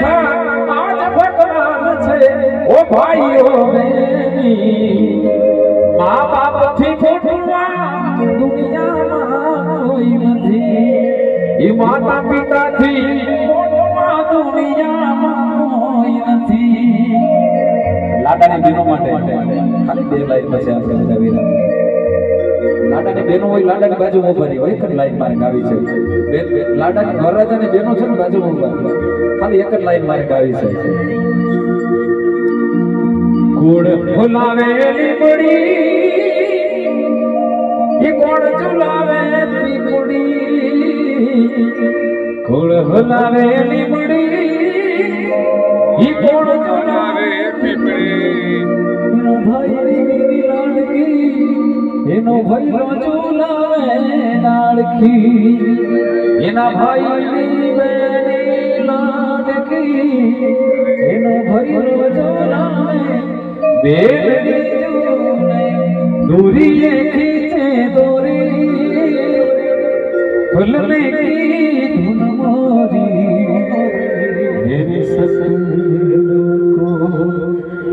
આજ ભગવાન છે ઓ ભાઈઓ બેની મા બાપ થી મોટું દુનિયામાં કોઈ નથી એ માતા પિતા થી મોટું દુનિયામાં કોઈ નથી લાડાની બહેનો માટે ખાલી બે લાઈન પછી આપણે બધા વિરામ લાડાની બહેનો હોય લાડાની બાજુમાં ઉભા રહી હોય એક જ લાઈન મારે ગાવી છે લાડાની વરરાજાની બહેનો છે ને બાજુમાં ઉભા ખાલી એક જ લાઈન મારે ગાવી છે કોણ ફુલાવેલી પડી ઈ કોણ ઝુલાવે પીપડી કોણ ફુલાવેલી પડી ઈ કોણ ઝુલાવે પીપડી એનો ભાઈ લાડકી એનો ભૈરો ઝુલાવે નાળખી એના ભાઈની બેની લાડકી એનો ભૈરો ઝુલાવે બેની ઝૂલે દોરીએ ખીચે દોરી ફૂલને કી ધૂન મોરી મેરી સસુર કો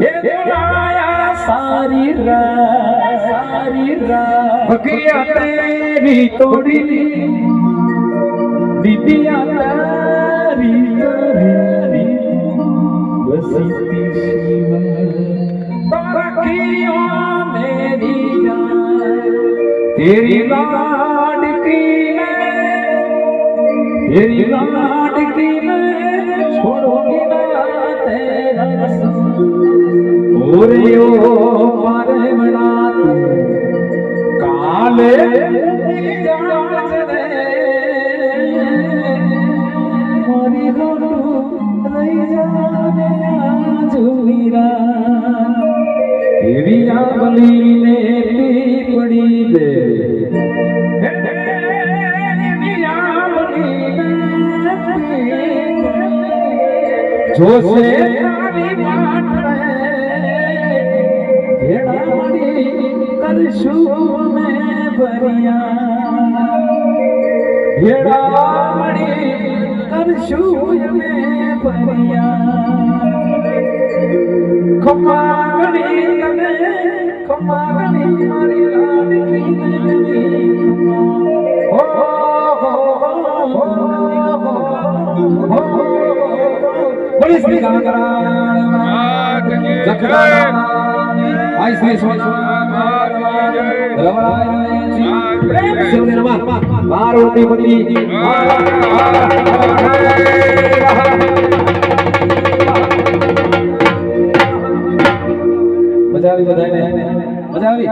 હે દુલાયા સારી રા ભગિયા તેરી તોડી દીदिया तारी बसती तारकियों मेरी जान तेरी लाडकी में छोड़ोगी ना तेरा संग ओरे ओ मारे बना काले जान दे मोरी होटू रही जाने आजुमीरा तेरी आंगली ने पीपड़ी दे जो से तारी बाट भेड़ाड़ी करशु में बरिया भेड़ाड़ी करशु में बरिया खमागणी मारी लाडकी बड़ी श्री गांगरान जखरान आई श्री शिव नमः पार्वती पति मजा आई बधाई मजा आई